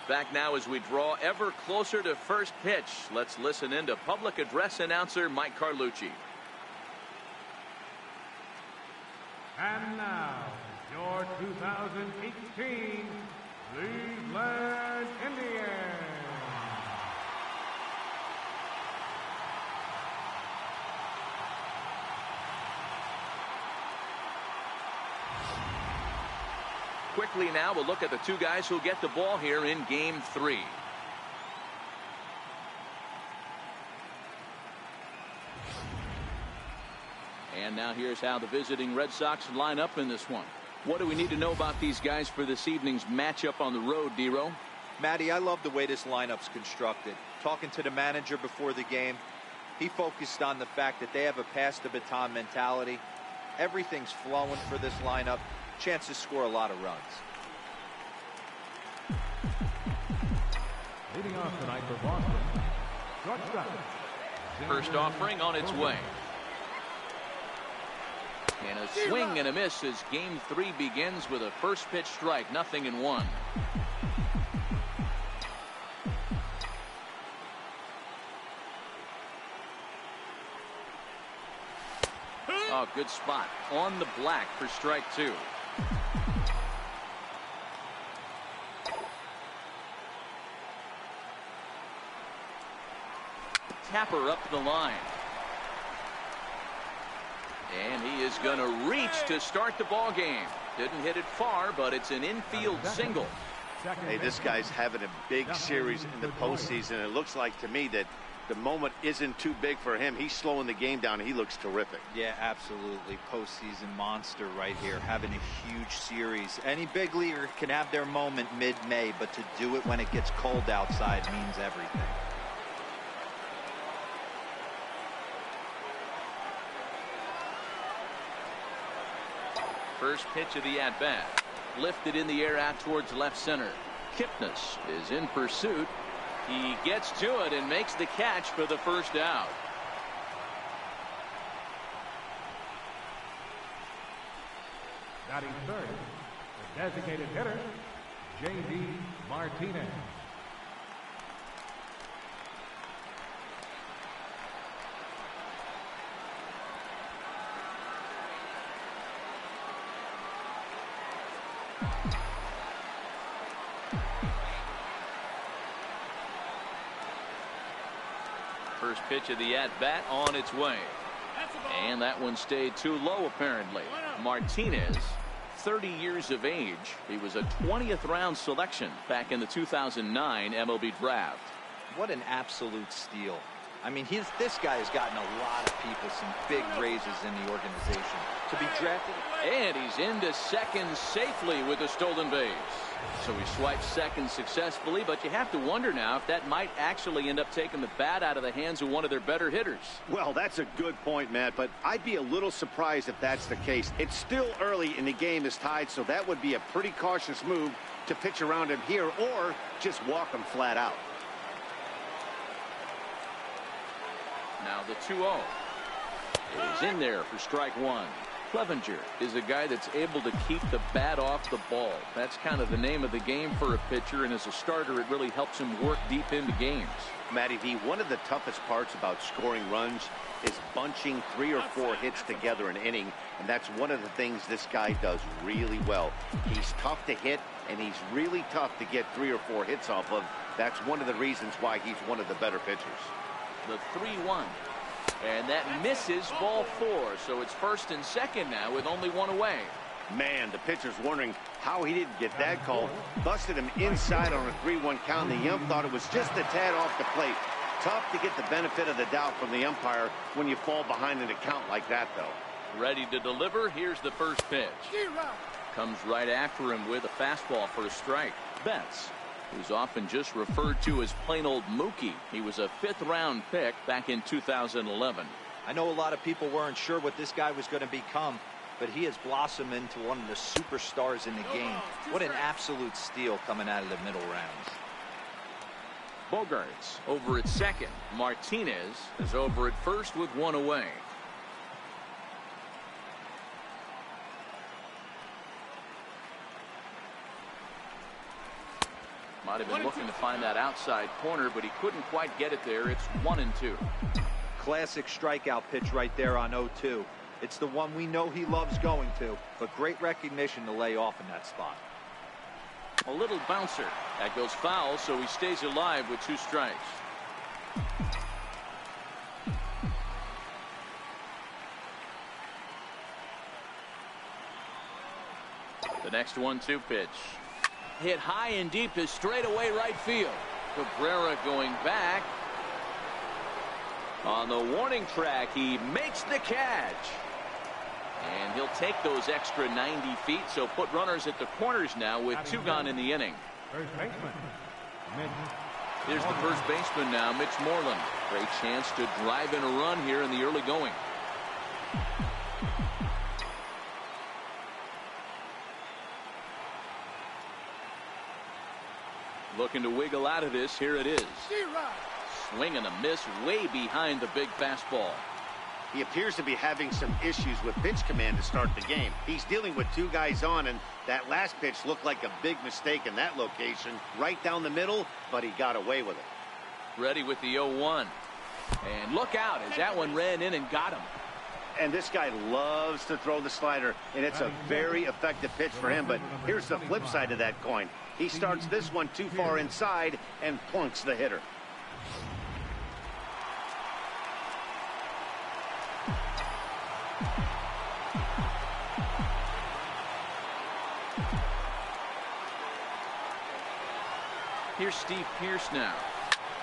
Back now as we draw ever closer to first pitch. Let's listen in to public address announcer Mike Carlucci. And now, your 2018 Cleveland Indians. Quickly now, we'll look at the two guys who'll get the ball here in Game 3. And now here's how the visiting Red Sox line up in this one. What do we need to know about these guys for this evening's matchup on the road, D-Row? Matty, I love the way this lineup's constructed. Talking to the manager before the game, he focused on the fact that they have a pass the baton mentality. Everything's flowing for this lineup. Chance to score a lot of runs. Leading off tonight for Boston, shortstop. First offering on its way. And a swing and a miss as Game 3 begins with a first pitch strike, 0-1. Oh, good spot on the black for strike 2. Tapper up the line. And he is going to reach to start the ball game. Didn't hit it far, but it's an infield single. Hey, this guy's having a big series in the postseason. It looks like to me that the moment isn't too big for him. He's slowing the game down. He looks terrific. Yeah, absolutely. Postseason monster right here, having a huge series. Any big leaguer can have their moment mid-May, but to do it when it gets cold outside means everything. First pitch of the at-bat. Lifted in the air out towards left center. Kipnis is in pursuit. He gets to it and makes the catch for the first out. Batting third, the designated hitter, J.D. Martinez. First pitch of the at-bat on its way. And that one stayed too low, apparently. Martinez, 30 years of age. He was a 20th round selection back in the 2009 MLB draft. What an absolute steal. I mean, this guy has gotten a lot of people some big raises in the organization. To be drafted. And he's into second safely with a stolen base. So he swipes second successfully, but you have to wonder now if that might actually end up taking the bat out of the hands of one of their better hitters. Well, that's a good point, Matt, but I'd be a little surprised if that's the case. It's still early and the game is tied, so that would be a pretty cautious move to pitch around him here or just walk him flat out. Now the 2-0 is in there for strike 1. Clevenger is a guy that's able to keep the bat off the ball. That's kind of the name of the game for a pitcher, and as a starter, it really helps him work deep into games. Matty V, one of the toughest parts about scoring runs is bunching 3 or 4 hits together an inning, and that's one of the things this guy does really well. He's tough to hit, and he's really tough to get 3 or 4 hits off of. That's one of the reasons why he's one of the better pitchers. The 3-1. And that misses ball 4. So it's first and second now with only one away. Man, the pitcher's wondering how he didn't get that call. Busted him inside on a 3-1 count. The ump thought it was just a tad off the plate. Tough to get the benefit of the doubt from the umpire when you fall behind in a count like that, though. Ready to deliver. Here's the first pitch. Comes right after him with a fastball for a strike. Betts, who's often just referred to as plain old Mookie. He was a 5th round pick back in 2011. I know a lot of people weren't sure what this guy was going to become, but he has blossomed into one of the superstars in the game. What an absolute steal coming out of the middle rounds. Bogarts over at second. Martinez is over at first with one away. Might have been looking to find that outside corner, but he couldn't quite get it there. It's 1-2. Classic strikeout pitch right there on 0-2. It's the one we know he loves going to, but great recognition to lay off in that spot. A little bouncer. That goes foul, so he stays alive with 2 strikes. The next 1-2 pitch. Hit high and deep to straightaway right field. Cabrera going back. On the warning track, he makes the catch. And he'll take those extra 90 feet, so put runners at the corners now with 2 gone in the inning. First baseman, Mitch. Here's the first baseman now, Mitch Moreland. Great chance to drive in a run here in the early going. Looking to wiggle out of this. Here it is. Swing and a miss way behind the big fastball. He appears to be having some issues with pitch command to start the game. He's dealing with 2 guys on, and that last pitch looked like a big mistake in that location. Right down the middle, but he got away with it. Ready with the 0-1. And look out as that one ran in and got him. And this guy loves to throw the slider, and it's a very effective pitch for him. But here's the flip side of that coin. He starts this one too far inside and plunks the hitter. Here's Steve Pearce now.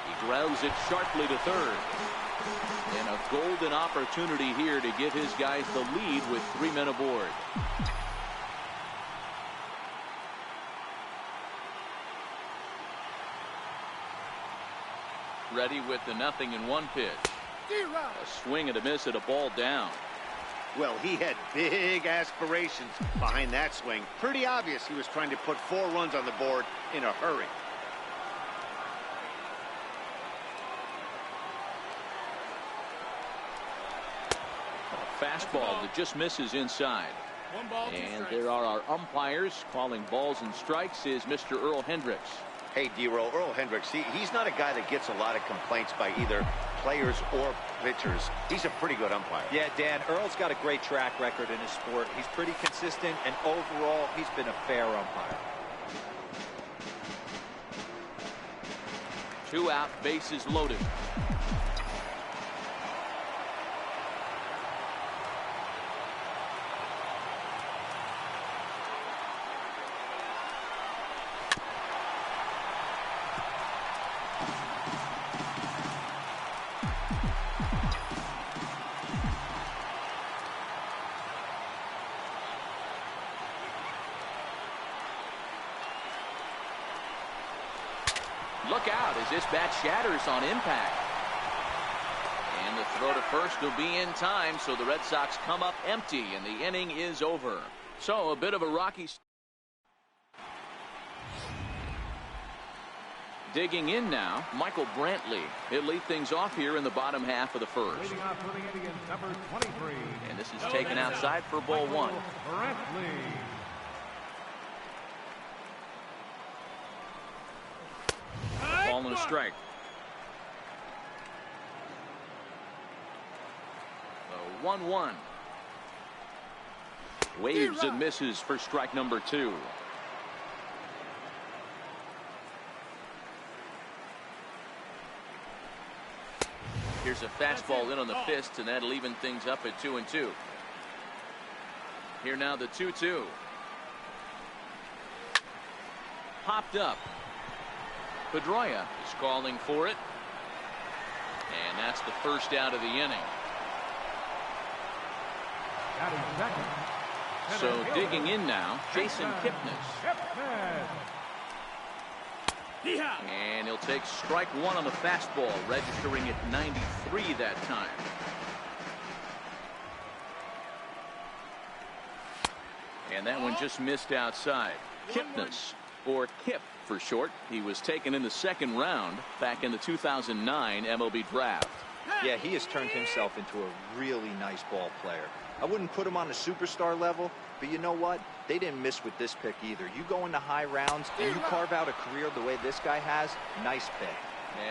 He grounds it sharply to third. And a golden opportunity here to give his guys the lead with 3 men aboard. Ready with the 0-1 pitch. A swing and a miss at a ball down. Well, he had big aspirations behind that swing. Pretty obvious he was trying to put 4 runs on the board in a hurry. Fastball that just misses inside. And there are our umpires calling balls and strikes is Mr. Earl Hendricks. Hey, D-Roll, Earl Hendricks, he's not a guy that gets a lot of complaints by either players or pitchers. He's a pretty good umpire. Yeah, Dan, Earl's got a great track record in his sport. He's pretty consistent, and overall, he's been a fair umpire. 2 out, bases loaded. Look out as this bat shatters on impact. And the throw to first will be in time, so the Red Sox come up empty, and the inning is over. So a bit of a rocky. Digging in now, Michael Brantley. He'll lead things off here in the bottom half of the first. Leading off for the Indians, number 23. And this is taken outside for ball 1. Brantley. Ball and a strike. 1-1. Waves and misses for strike number 2. Here's a fastball in on the fist, and that'll even things up at 2-2. Here now the 2-2. Popped up. Pedroia is calling for it. And that's the first out of the inning. So digging in now, Jason Kipnis. And he'll take strike 1 on the fastball, registering at 93 that time. And that one just missed outside. Kipnis, or Kip for short. He was taken in the 2nd round back in the 2009 MLB draft. Yeah, he has turned himself into a really nice ball player. I wouldn't put him on a superstar level, but you know what? They didn't miss with this pick either. You go into high rounds and you carve out a career the way this guy has, nice pick.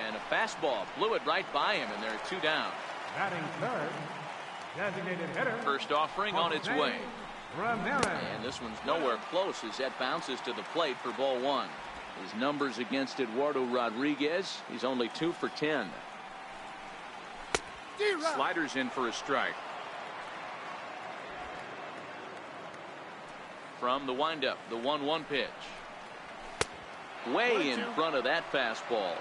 And a fastball blew it right by him, and there are 2 down. Batting third, designated hitter. First offering on its way. Ramirez. And this one's nowhere close as that bounces to the plate for ball 1. His numbers against Eduardo Rodriguez, he's only 2 for 10. Sliders in for a strike. From the windup, the 1-1 pitch. Way in front of that fastball.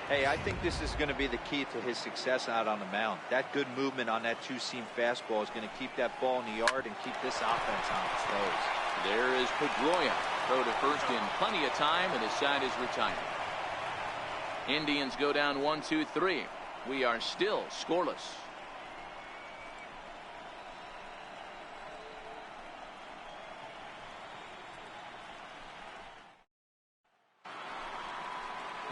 Hey, I think this is going to be the key to his success out on the mound. That good movement on that 2-seam fastball is going to keep that ball in the yard and keep this offense on its toes. There is Pedroia. Throw to first in plenty of time, and his side is retired. Indians go down 1-2-3. We are still scoreless.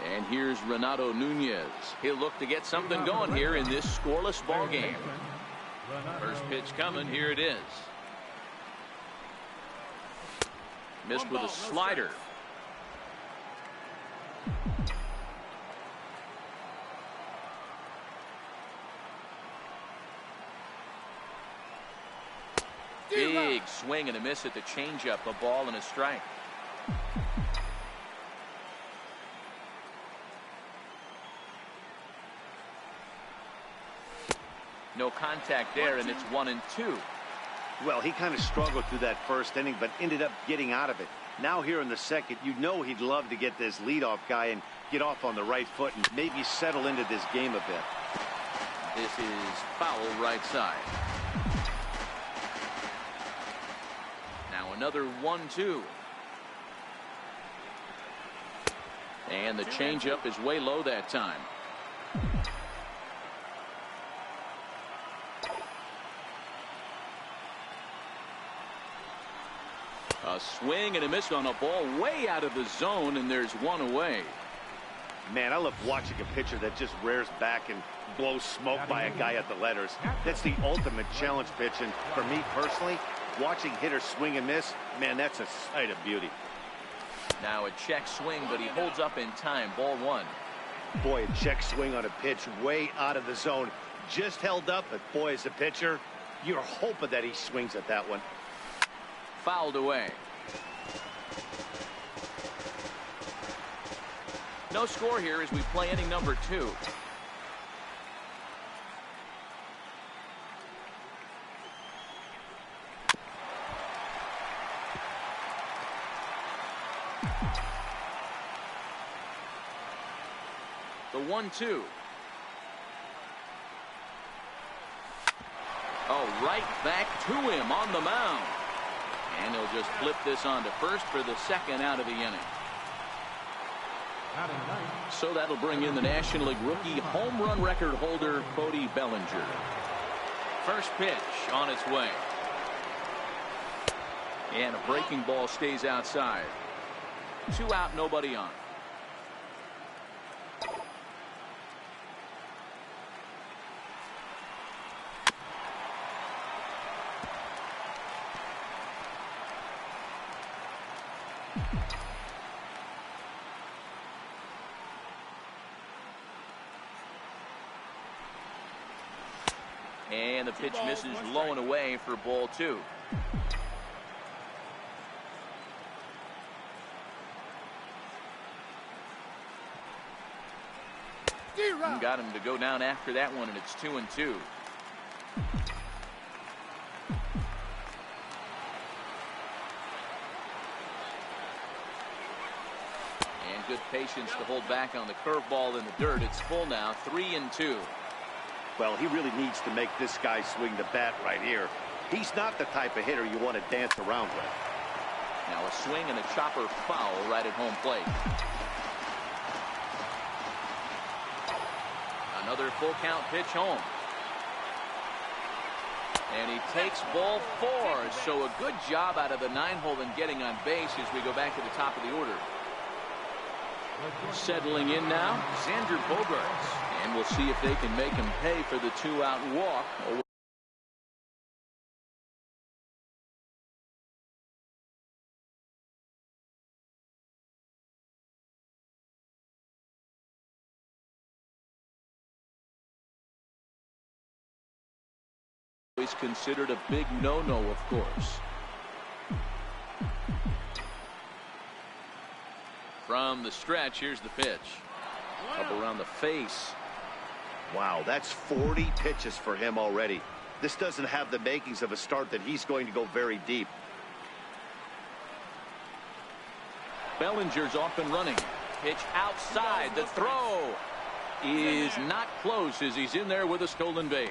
And here's Renato Nunez. He'll look to get something going here in this scoreless ball game. First pitch coming. Here it is. Missed with a slider. Big swing and a miss at the changeup. A ball and a strike. No contact there, and it's 1-2. Well, he kind of struggled through that first inning, but ended up getting out of it. Now here in the second, you know he'd love to get this leadoff guy and get off on the right foot and maybe settle into this game a bit. This is foul right side. Now another 1-2. And the changeup is way low that time. A swing and a miss on a ball way out of the zone, and there's one away. Man, I love watching a pitcher that just rears back and blows smoke by a guy at the letters. That's the ultimate challenge pitch, and for me personally, watching hitters swing and miss, man, that's a sight of beauty. Now a check swing, but he holds up in time. Ball 1. Boy, a check swing on a pitch way out of the zone. Just held up, but boy, as a pitcher, you're hoping that he swings at that one. Fouled away. No score here as we play inning number 2. The 1-2. Oh, right back to him on the mound. And he'll just flip this on to first for the second out of the inning. So that'll bring in the National League rookie home run record holder, Cody Bellinger. First pitch on its way. And a breaking ball stays outside. 2 out, nobody on. And the pitch misses low and away for ball 2. Got him to go down after that one, and it's 2-2. And good patience to hold back on the curveball in the dirt. It's full now, 3-2. Well, he really needs to make this guy swing the bat right here. He's not the type of hitter you want to dance around with. Now a swing and a chopper foul right at home plate. Another full count pitch home. And he takes ball 4. So a good job out of the 9-hole in getting on base as we go back to the top of the order. Settling in now, Xander Bogaerts. And we'll see if they can make him pay for the 2-out walk. Always considered a big no-no, of course. From the stretch, here's the pitch. Up around the face. Wow, that's 40 pitches for him already. This doesn't have the makings of a start that he's going to go very deep. Bellinger's off and running. Pitch outside. The throw is not close as he's in there with a stolen base.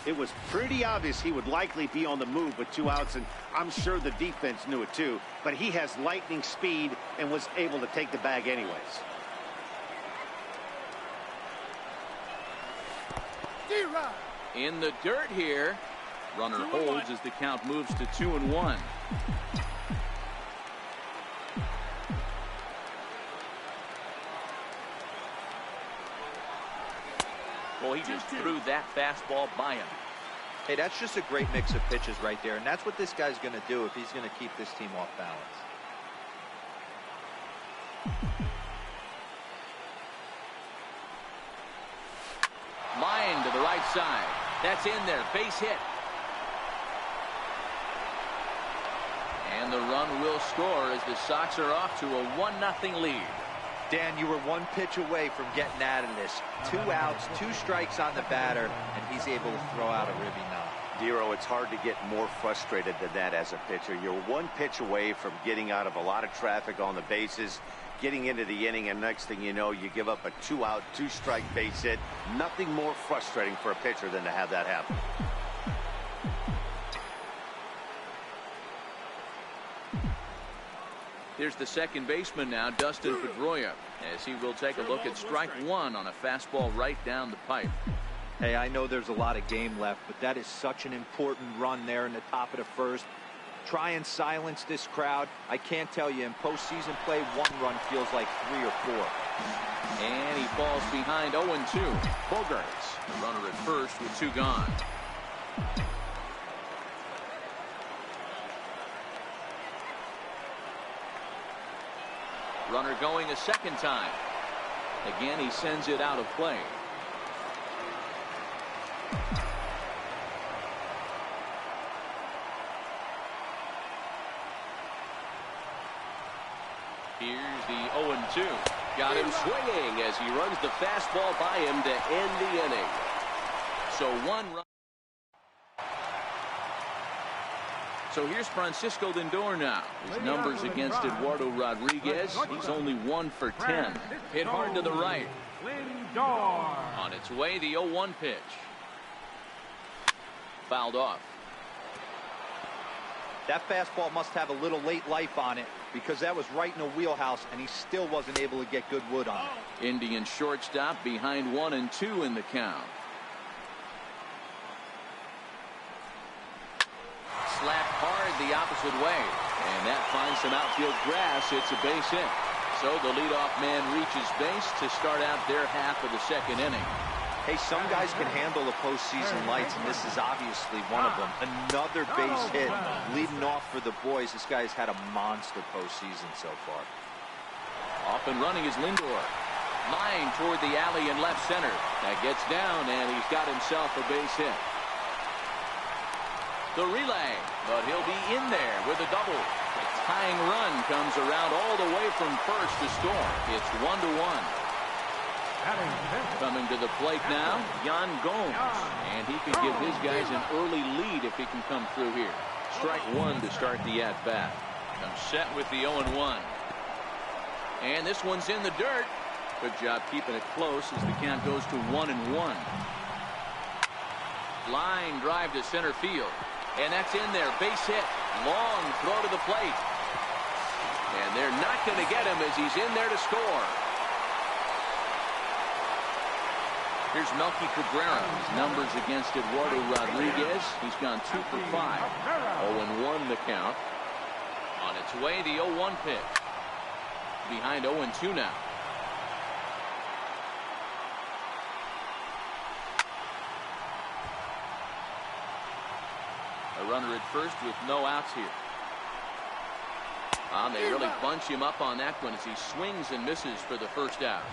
It was pretty obvious he would likely be on the move with 2 outs, and I'm sure the defense knew it too. But he has lightning speed and was able to take the bag anyways. In the dirt here. Runner holds as the count moves to 2-1. Well, he just threw that fastball by him. Hey, that's just a great mix of pitches right there, and that's what this guy's going to do if he's going to keep this team off balance. Line to the right side. That's in there. Base hit. And the run will score as the Sox are off to a 1-0 lead. Dan, you were 1 pitch away from getting out of this. 2 outs, 2 strikes on the batter, and he's able to throw out a ribby knock. Dero, it's hard to get more frustrated than that as a pitcher. You're 1 pitch away from getting out of a lot of traffic on the bases, getting into the inning, and next thing you know, you give up a 2-out, 2-strike base hit. Nothing more frustrating for a pitcher than to have that happen. Here's the second baseman now, Dustin Pedroia, as he will take a look at strike 1 on a fastball right down the pipe. Hey, I know there's a lot of game left, but that is such an important run there in the top of the first. Try and silence this crowd. I can't tell you, in postseason play, 1 run feels like 3 or 4. And he falls behind 0-2. Bogarts, the runner at first with 2 gone. Runner going a second time. Again, he sends it out of play. Here's the 0-2. Got him swinging as he runs the fastball by him to end the inning. So 1 run. So here's Francisco Lindor now. His numbers against Eduardo Rodriguez. He's only 1 for 10. Hit hard to the right. On its way, the 0-1 pitch. Fouled off. That fastball must have a little late life on it because that was right in a wheelhouse, and he still wasn't able to get good wood on it. Indian shortstop behind 1-2 in the count. Slapped hard the opposite way, and that finds some outfield grass. It's a base hit. So the leadoff man reaches base to start out their half of the second inning. Hey, some guys can handle the postseason lights, and this is obviously one of them. Another base hit leading off for the boys. This guy's had a monster postseason so far. Off and running is Lindor. Line toward the alley in left center. That gets down, and he's got himself a base hit. The relay, but he'll be in there with a double. The tying run comes around all the way from first to score. It's 1-1. Coming to the plate now, Yan Gomes. And he could give his guys an early lead if he can come through here. Strike 1 to start the at-bat. Comes set with the 0-1. And this one's in the dirt. Good job keeping it close as the count goes to 1-1. Line drive to center field. And that's in there. Base hit. Long throw to the plate. And they're not going to get him as he's in there to score. Here's Melky Cabrera. His numbers against Eduardo Rodriguez. He's gone 2 for 5. 0-1 the count. On its way, the 0-1 pitch. Behind 0-2 now. A runner at first with no outs here. They really bunch him up on that one as he swings and misses for the first out.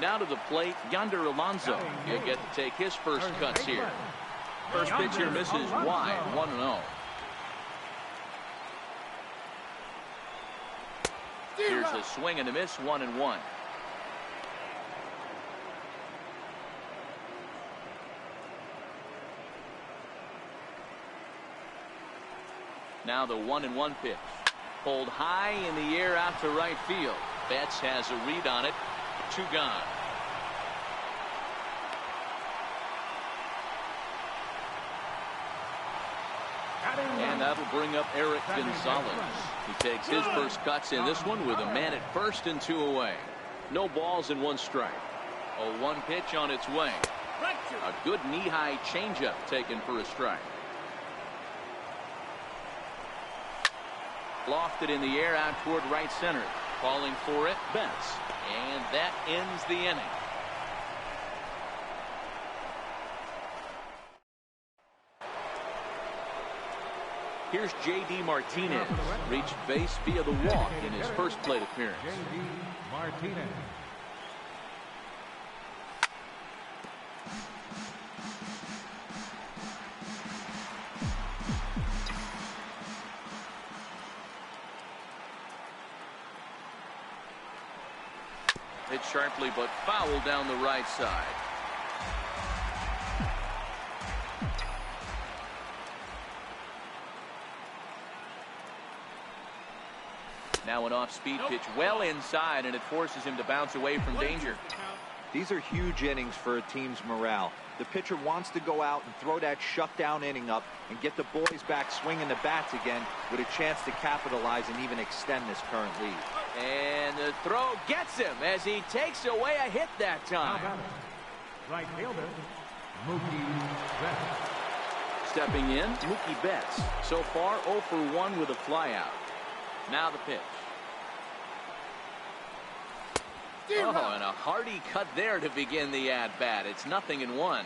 Now to the plate, Yonder Alonso. He'll get to take his first cuts here. First pitch here misses wide, 1-0. Here's a swing and a miss, 1-1. Now the 1-1 pitch. Pulled high in the air out to right field. Betts has a read on it. 2 gone. And that'll bring up Eric Gonzalez. He takes his first cuts in this one with a man at first and 2 away. No balls and 1 strike. A 1 pitch on its way. A good knee-high changeup taken for a strike. Lofted in the air out toward right center. Calling for it, Betts. And that ends the inning. Here's J.D. Martinez. Reached base via the walk in his first plate appearance. J.D. Martinez. Hit sharply but foul down the right side. Now an off-speed pitch well inside, and it forces him to bounce away from danger. These are huge innings for a team's morale. The pitcher wants to go out and throw that shutdown inning up and get the boys back swinging the bats again with a chance to capitalize and even extend this current lead. And the throw gets him as he takes away a hit that time. Right fielder, Mookie Betts. Stepping in, Mookie Betts. So far 0 for 1 with a flyout. Now the pitch. Oh, and a hearty cut there to begin the at-bat. It's 0-1.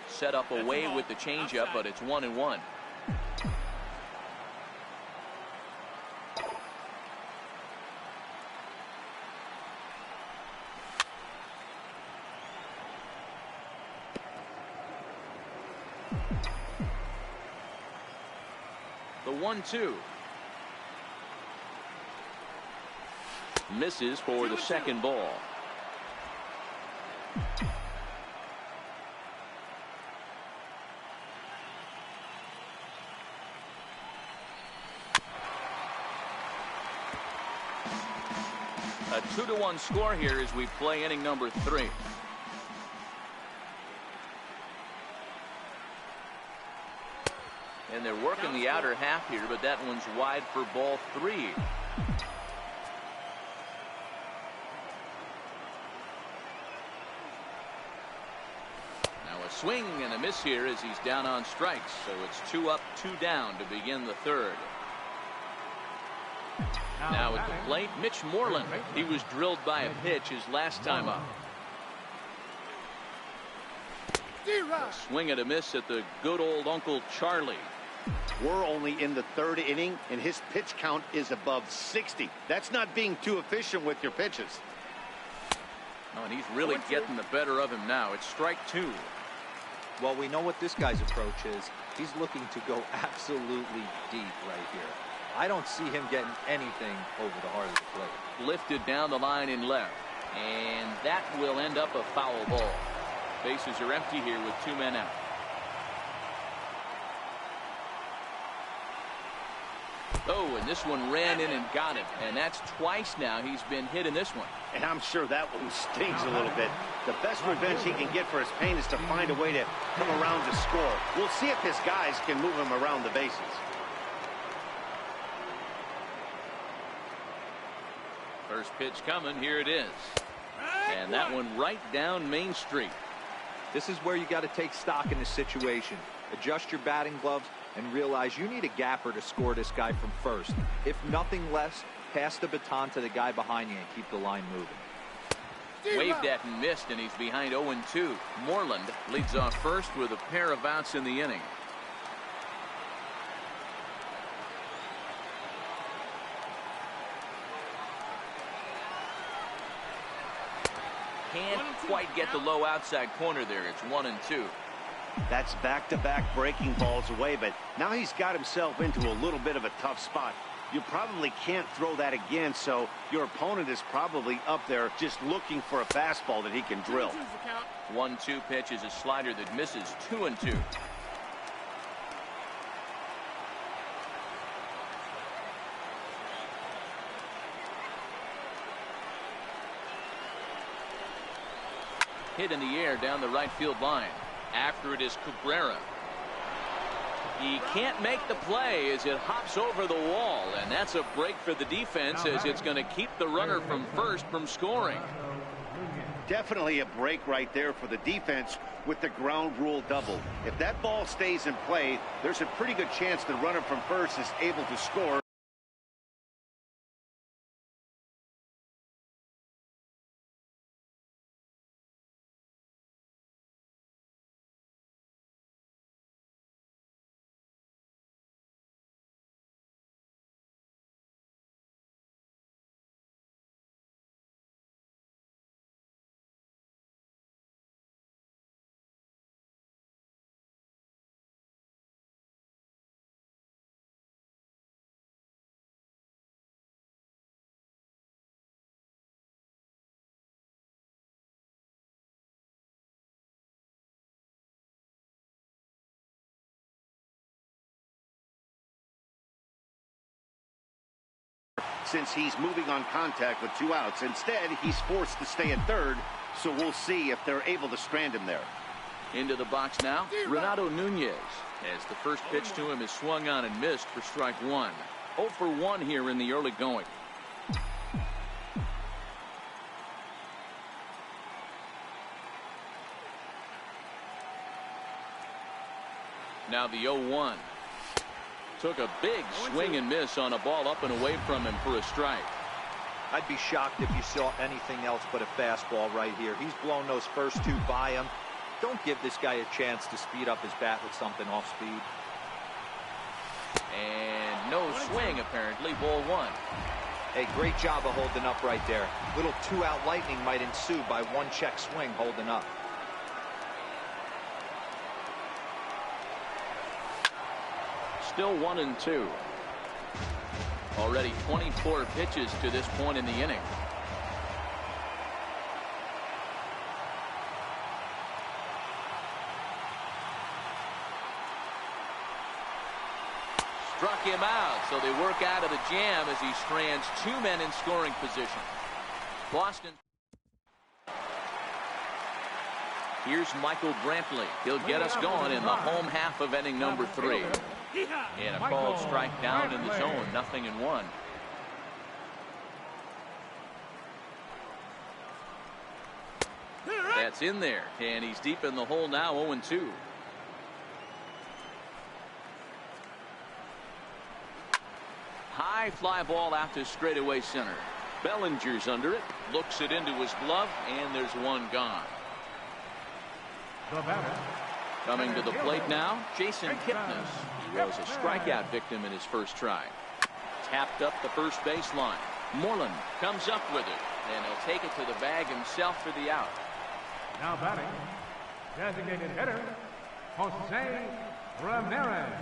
Set up away with the changeup, but it's 1-1. The 1-2. Misses for the second ball. A 2-1 score here as we play inning number 3. And they're working the outer half here, but that one's wide for ball 3. Now a swing and a miss here as he's down on strikes. So it's 2 up, 2 down to begin the third. Now at the plate, Mitch Moreland. He was drilled by a pitch his last time up. A swing and a miss at the good old Uncle Charlie. We're only in the 3rd inning, and his pitch count is above 60. That's not being too efficient with your pitches. Oh, and he's really getting the better of him now. It's strike 2. Well, we know what this guy's approach is. He's looking to go absolutely deep right here. I don't see him getting anything over the heart of the plate. Lifted down the line in left. And that will end up a foul ball. Bases are empty here with 2 men out. Oh, and this one ran in and got him. And that's twice now he's been hit in this one. And I'm sure that one stings a little bit. The best revenge he can get for his pain is to find a way to come around to score. We'll see if his guys can move him around the bases. First pitch coming. Here it is. And that one right down Main Street. This is where you got to take stock in the situation. Adjust your batting gloves and realize you need a gapper to score this guy from first. If nothing less, pass the baton to the guy behind you and keep the line moving. Waved at and missed, and he's behind 0-2. Moreland leads off first with a pair of outs in the inning. Can't quite get the low outside corner there. It's 1-2. That's back-to-back breaking balls away, but now he's got himself into a little bit of a tough spot. You probably can't throw that again, so your opponent is probably up there just looking for a fastball that he can drill. 1-2 pitch is a slider that misses. 2-2. Hit in the air down the right field line. After it is Cabrera. He can't make the play as it hops over the wall, and that's a break for the defense as it's going to keep the runner from first from scoring. Definitely a break right there for the defense with the ground rule double. If that ball stays in play, there's a pretty good chance the runner from first is able to score. Since he's moving on contact with 2 outs. Instead, he's forced to stay at third, so we'll see if they're able to strand him there. Into the box now, Renato Nunez, as the first pitch to him is swung on and missed for strike 1. 0 for 1 here in the early going. Now the 0-1. Took a big swing and miss on a ball up and away from him for a strike. I'd be shocked if you saw anything else but a fastball right here. He's blown those first 2 by him. Don't give this guy a chance to speed up his bat with something off speed. And no swing, apparently. Ball 1. Hey, great job of holding up right there. Little 2-out lightning might ensue by 1 check swing holding up. Still 1-2. Already 24 pitches to this point in the inning. Struck him out, so they work out of the jam as he strands 2 men in scoring position. Boston. Here's Michael Brantley. He'll get us going in the home half of inning number 3. And a called strike down in the zone, 0-1. That's in there, and he's deep in the hole now, 0-2. High fly ball out to straightaway center. Bellinger's under it, looks it into his glove, and there's 1 gone. Coming to the plate now, Jason Kipnis. He was a strikeout victim in his first try. Tapped up the first baseline. Moreland comes up with it, and he'll take it to the bag himself for the out. Now batting, designated hitter, Jose Ramirez.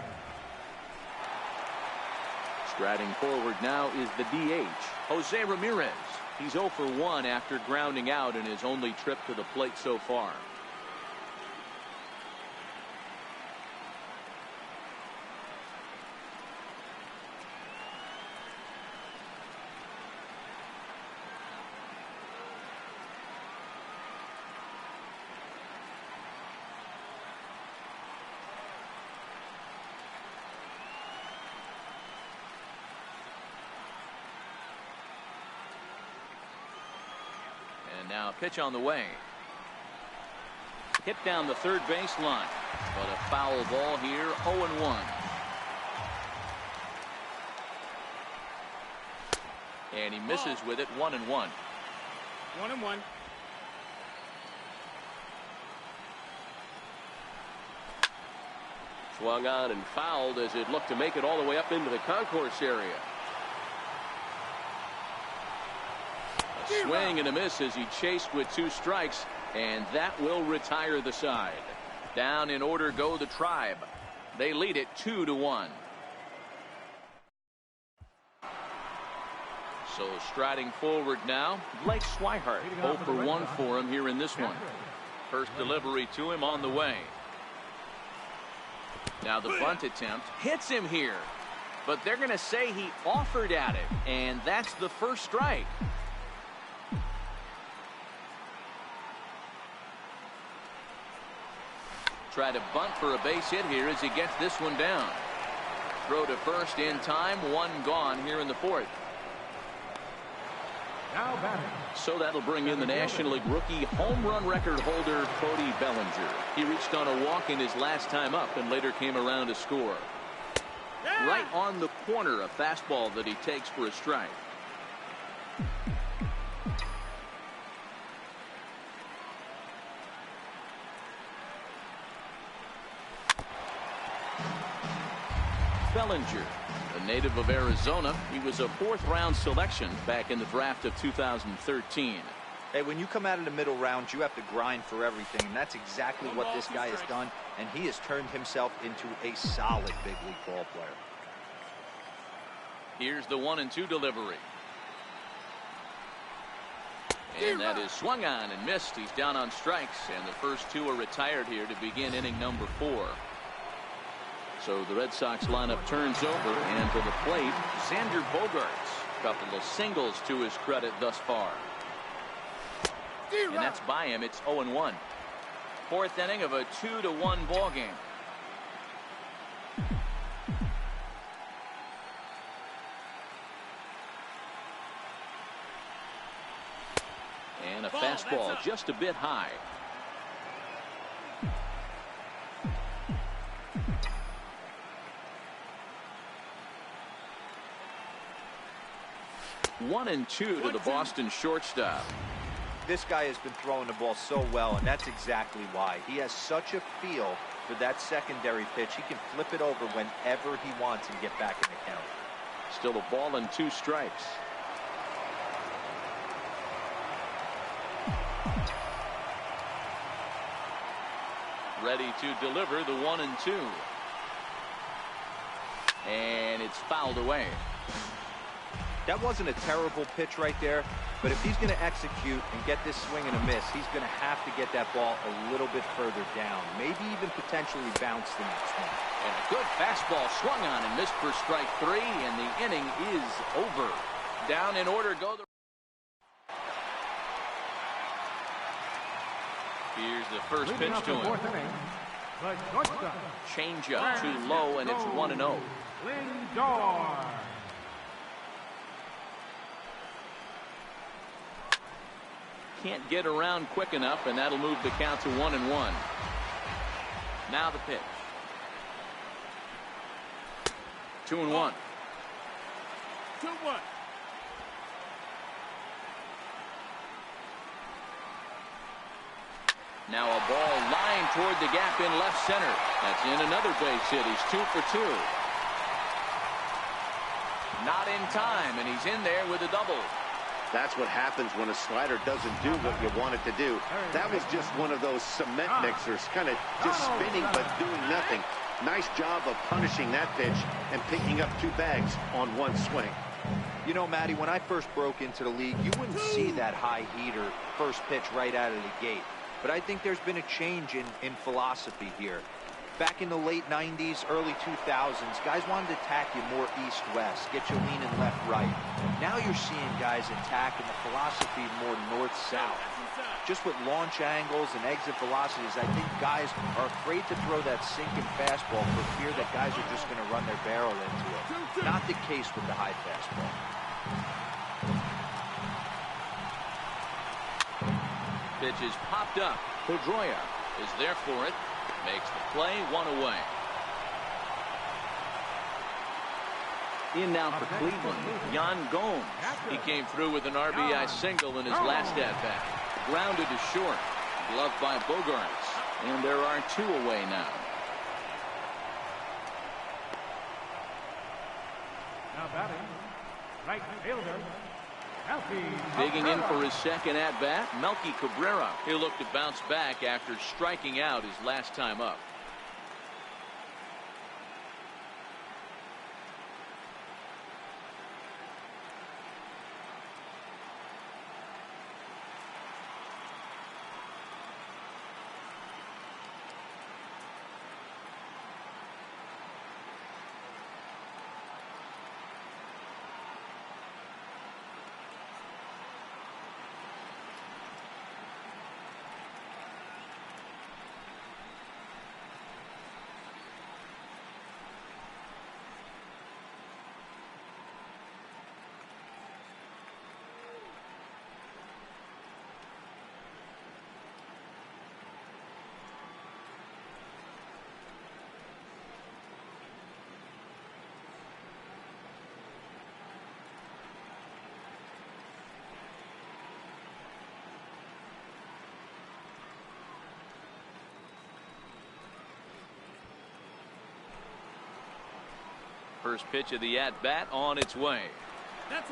Striding forward now is the DH, Jose Ramirez. He's 0 for 1 after grounding out in his only trip to the plate so far. Now pitch on the way. Hit down the third baseline, but a foul ball here. 0-1. And he misses with it. 1-1. 1-1. Swung on and fouled as it looked to make it all the way up into the concourse area. A swing and a miss as he chased with 2 strikes, and that will retire the side. Down in order go the Tribe. They lead it 2-1. So striding forward now, Blake Swihart. 0 for 1 for him here in this one. First delivery to him on the way. Now the bunt attempt hits him here, but they're going to say he offered at it, and that's the first strike. Try to bunt for a base hit here as he gets this one down. Throw to first in time, 1 gone here in the 4th. Now batting. So that'll bring in the National League rookie home run record holder, Cody Bellinger. He reached on a walk in his last time up and later came around to score. Right on the corner, a fastball that he takes for a strike. Bellinger, a native of Arizona. He was a 4th-round selection back in the draft of 2013. Hey, when you come out of the middle rounds, you have to grind for everything, and that's exactly what this guy has done, and he has turned himself into a solid big league ball player. Here's the 1-2 delivery. And that is swung on and missed. He's down on strikes, and the first 2 are retired here to begin inning number 4. So the Red Sox lineup turns over, and to the plate, Xander Bogaerts. Couple of singles to his credit thus far. And that's by him. It's 0-1. 4th inning of a 2-1 ball game. And a fastball just a bit high. One and 2 to the Boston shortstop. This guy has been throwing the ball so well, and that's exactly why. He has such a feel for that secondary pitch. He can flip it over whenever he wants and get back in the count. Still a ball and 2 strikes. Ready to deliver the 1-2. And it's fouled away. That wasn't a terrible pitch right there, but if he's going to execute and get this swing and a miss, he's going to have to get that ball a little bit further down, maybe even potentially bounce the next one. And a good fastball swung on and missed for strike 3, and the inning is over. Down in order go the... Here's the first pitch to him. Change up too low, and it's 1-0. Lindor. Can't get around quick enough, and that'll move the count to 1-1. Now the pitch. 2-1. 2-1. Now a ball lined toward the gap in left center. That's in another base hit. He's 2 for 2. Not in time, and he's in there with a double. That's what happens when a slider doesn't do what you want it to do. That was just one of those cement mixers, kind of just spinning but doing nothing. Nice job of punishing that pitch and picking up 2 bags on 1 swing. You know, Matty, when I first broke into the league, you wouldn't see that high heater first pitch right out of the gate. But I think there's been a change in philosophy here. Back in the late 90s, early 2000s, guys wanted to attack you more east-west, get you leaning left-right. Now you're seeing guys attacking the philosophy more north-south. Just with launch angles and exit velocities, I think guys are afraid to throw that sinking fastball for fear that guys are just going to run their barrel into it. Not the case with the high fastball. Pitch is popped up. Pedroia is there for it. Makes the play, 1 away. In now for Cleveland, Yan Gomes. He came through with an RBI single in his last at-bat. Grounded to short. Gloved by Bogarts. And there are 2 away now. Now batting, right fielder, Melky Digging in Cabrera. for his second at-bat, Melky Cabrera. He'll look to bounce back after striking out his last time up. First pitch of the at-bat on its way.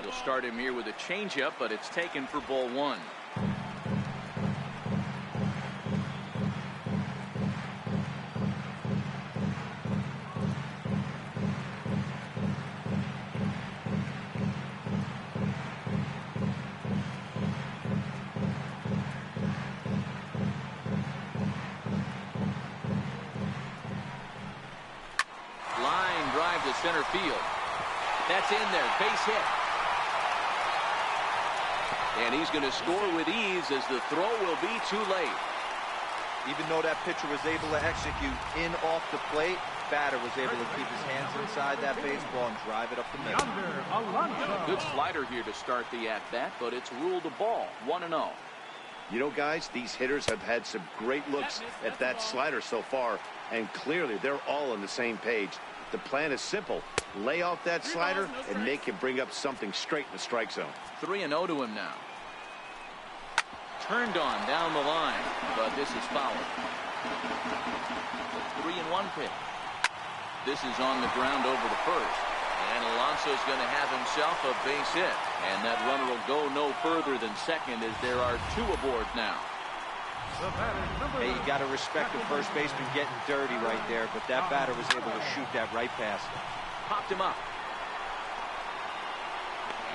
He'll start him here with a changeup, but it's taken for ball 1. Center field. That's in there. Base hit. And he's going to score with ease as the throw will be too late. Even though that pitcher was able to execute in off the plate, batter was able to keep his hands inside that baseball and drive it up the middle. Yonder Alonso. Good slider here to start the at-bat, but it's ruled a ball. 1-0. You know, guys, these hitters have had some great looks at that slider so far, and clearly they're all on the same page. The plan is simple. Lay off that slider and make him bring up something straight in the strike zone. 3-0 to him now. Turned on down the line, but this is foul. 3-1 pitch. This is on the ground over to first. And Alonso's going to have himself a base hit. And that runner will go no further than second as there are 2 aboard now. Hey, you got to respect the first baseman getting dirty right there, but that batter was able to shoot that right past him. Popped him up.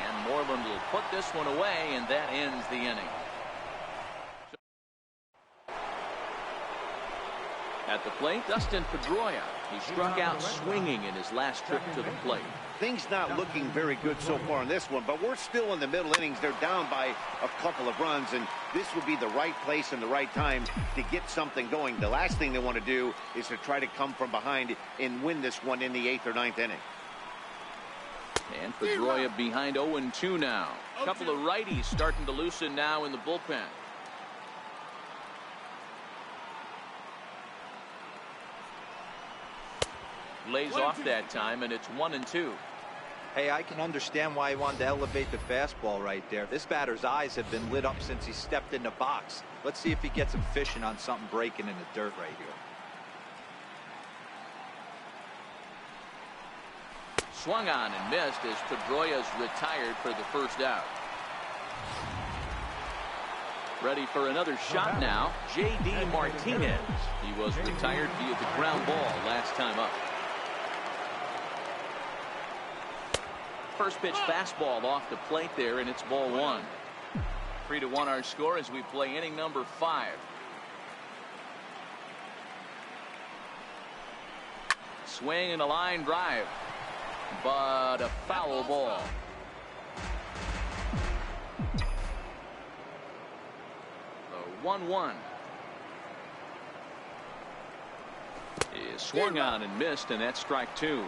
And Moreland will put this one away, and that ends the inning. At the plate, Dustin Pedroia. He struck out swinging in his last trip to the plate. Things not looking very good so far in this one, but we're still in the middle innings. They're down by a couple of runs, and this would be the right place and the right time to get something going. The last thing they want to do is to try to come from behind and win this one in the 8th or 9th inning. And Pedroia behind 0-2 now. A couple of righties starting to loosen now in the bullpen. Lays off that time, and it's 1-2. Hey, I can understand why he wanted to elevate the fastball right there. This batter's eyes have been lit up since he stepped in the box. Let's see if he gets him fishing on something breaking in the dirt right here. Swung on and missed as Pedroia's retired for the first out. Ready for another shot now, J.D. Martinez. He was retired via the ground ball last time up. First pitch fastball off the plate there, and it's ball 1. 3-1 our score as we play inning number 5. Swing and a line drive, but a foul ball. The 1-1 is swung on and missed, and that's strike 2.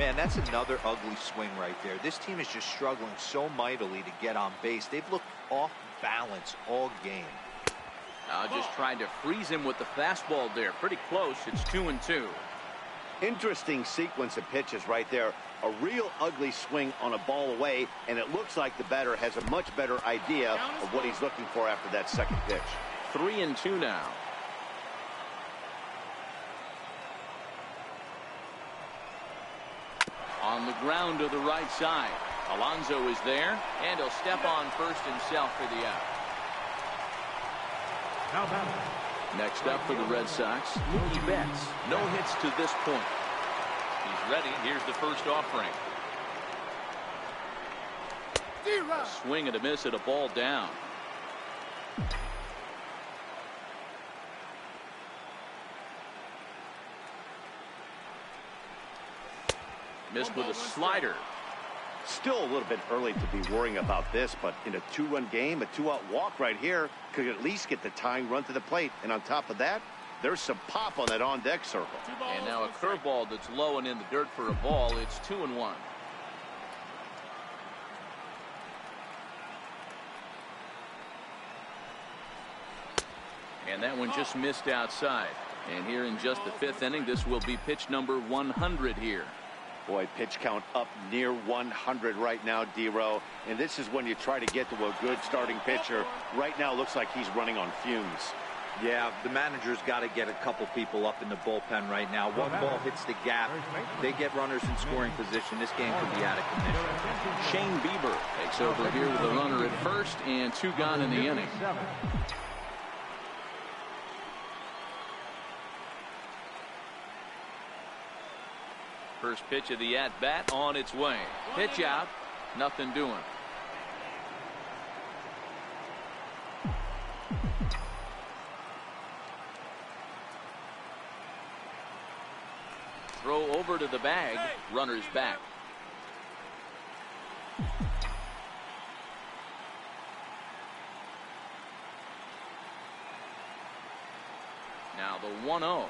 Man, that's another ugly swing right there. This team is just struggling so mightily to get on base. They've looked off balance all game. Just tried to freeze him with the fastball there. Pretty close. It's 2-2. Interesting sequence of pitches right there. A real ugly swing on a ball away, and it looks like the batter has a much better idea of what he's looking for after that second pitch. 3-2 now. On the ground to the right side. Alonso is there, and he'll step on first himself for the out. Now batting. Next up for the Red Sox, Mookie Betts. No hits to this point. He's ready. Here's the first offering. A swing and a miss at a ball down. Missed with a slider. Still a little bit early to be worrying about this, but in a 2-run game, a 2-out walk right here could at least get the tying run to the plate. And on top of that, there's some pop on that on-deck circle. And now a curveball that's low and in the dirt for a ball. It's 2-1. And that one just missed outside. And here in just the 5th inning, this will be pitch number 100 here. Boy, pitch count up near 100 right now, D-Row. And this is when you try to get to a good starting pitcher. Right now, looks like he's running on fumes. Yeah, the manager's got to get a couple people up in the bullpen right now. One ball hits the gap. They get runners in scoring position. This game could be out of commission. Shane Bieber takes over here with a runner at first and 2 gone in the inning. First pitch of the at-bat on its way. Pitch out. Nothing doing. Throw over to the bag. Runner's back. Now the 1-0.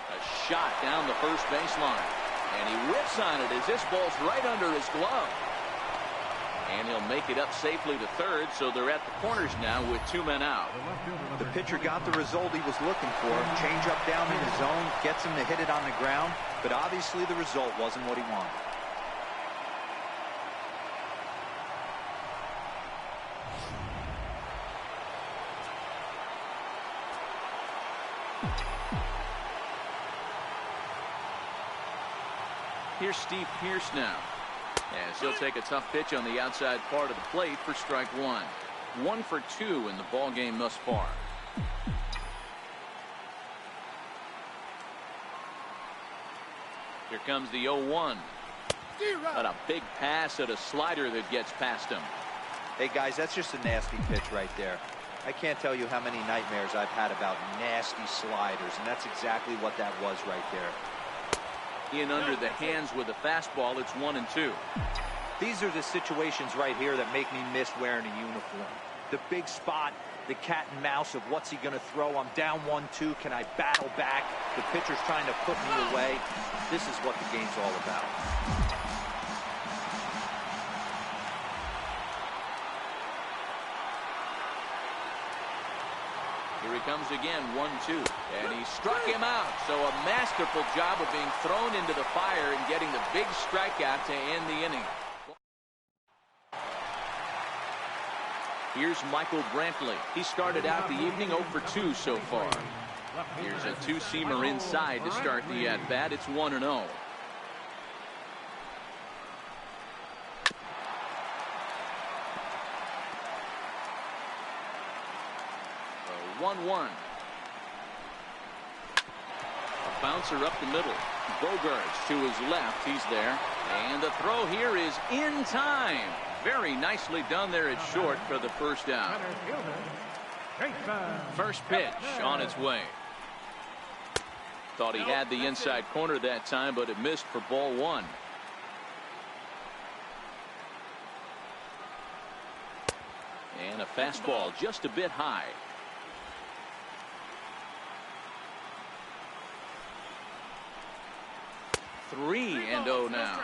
A shot down the first baseline. And he whips on it as this ball's right under his glove. And he'll make it up safely to third, so they're at the corners now with 2 men out. The pitcher got the result he was looking for. Change up down in his zone, gets him to hit it on the ground, but obviously the result wasn't what he wanted. Here's Steve Pearce now. As he'll take a tough pitch on the outside part of the plate for strike 1. 1 for 2 in the ball game thus far. Here comes the 0-1. But a big pass at a slider that gets past him. Hey guys, that's just a nasty pitch right there. I can't tell you how many nightmares I've had about nasty sliders, and that's exactly what that was right there. In under the hands with a fastball. It's 1-2. These are the situations right here that make me miss wearing a uniform. The big spot, the cat and mouse of what's he going to throw. I'm down 1-2. Can I battle back? The pitcher's trying to put me away. This is what the game's all about. Here he comes again, 1-2. And he struck him out. So a masterful job of being thrown into the fire and getting the big strikeout to end the inning. Here's Michael Brantley. He started out the evening 0 for 2 so far. Here's a 2-seamer inside to start the at-bat. It's 1-0. 1-1. A bouncer up the middle. Bogarts to his left. He's there. And the throw here is in time. Very nicely done there at short for the first out. First pitch on its way. Thought he had the inside corner that time, but it missed for ball 1. And a fastball just a bit high. 3-0 now.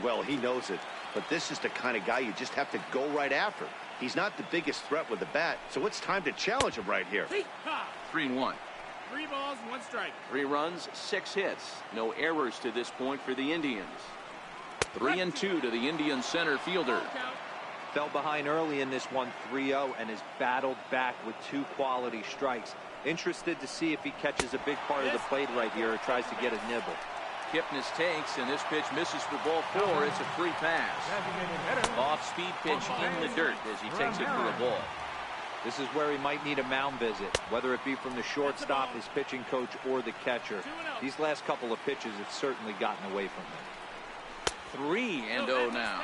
Well, he knows it, but this is the kind of guy you just have to go right after. He's not the biggest threat with the bat, so it's time to challenge him right here. 3-1. 3 balls, 1 strike. 3 runs, 6 hits. No errors to this point for the Indians. 3-2 to the Indian center fielder. Fell behind early in this one, 3-0, and has battled back with 2 quality strikes. Interested to see if he catches a big part of the plate right here or tries to get a nibble. Kipnis takes, and this pitch misses for ball 4. It's a free pass. Off-speed pitch in the dirt as he takes it for a ball. This is where he might need a mound visit, whether it be from the shortstop, his pitching coach, or the catcher. These last couple of pitches have certainly gotten away from him. 3-0 now.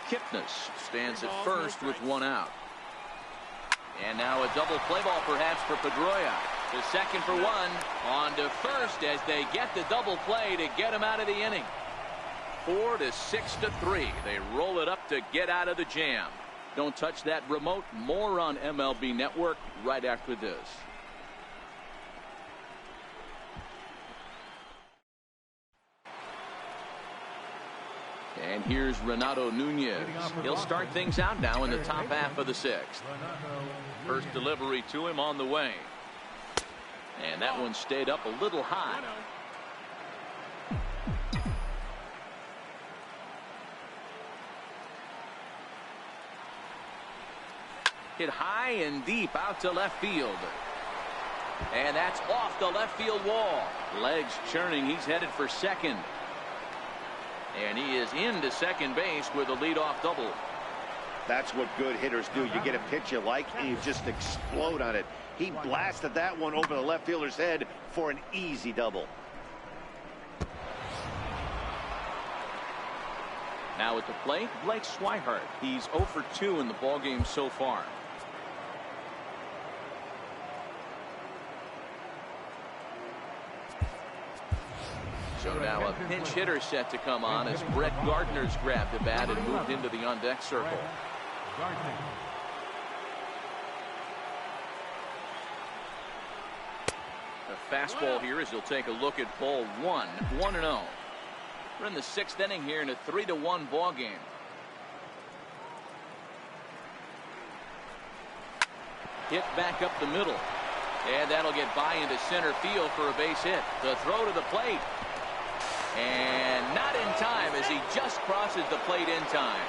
Kipnis stands at first with 1 out. And now a double play ball perhaps for Pedroia. The second for 1. On to first as they get the double play to get him out of the inning. 4-6-3. They roll it up to get out of the jam. Don't touch that remote. More on MLB Network right after this. And here's Renato Nunez. He'll start things out now in the top half of the 6th. First delivery to him on the way. And that one stayed up a little high. Hit high and deep out to left field. And that's off the left field wall. Legs churning. He's headed for second. And he is into second base with a leadoff double. That's what good hitters do. You get a pitch you like and you just explode on it. He blasted that one over the left fielder's head for an easy double. Now at the plate, Blake Swihart. He's 0 for 2 in the ballgame so far. So now a pinch hitter set to come on as Brett Gardner's grabbed the bat and moved into the on-deck circle. A fastball here as he'll take a look at ball 1. 1-0. We're in the 6th inning here in a 3-1 ball game. Hit back up the middle. And that'll get by into center field for a base hit. The throw to the plate. And not in time as he just crosses the plate in time.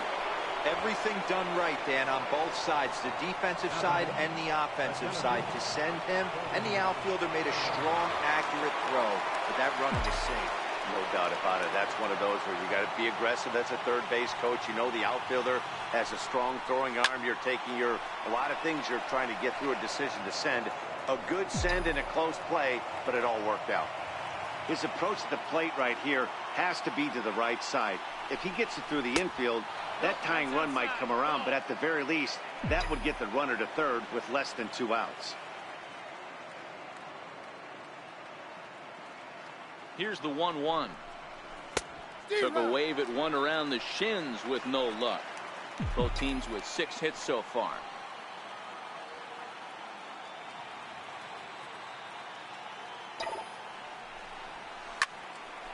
Everything done right, Dan, on both sides, the defensive side and the offensive side, to send him, and the outfielder made a strong, accurate throw, but that runner was safe. No doubt about it. That's one of those where you got to be aggressive. That's a third base coach. You know the outfielder has a strong throwing arm. You're taking a lot of things you're trying to get through a decision to send. A good send in a close play, but it all worked out. His approach to the plate right here has to be to the right side. If he gets it through the infield, that tying run might come around, but at the very least, that would get the runner to third with less than 2 outs. Here's the 1-1. Took a wave at one around the shins with no luck. Both teams with 6 hits so far.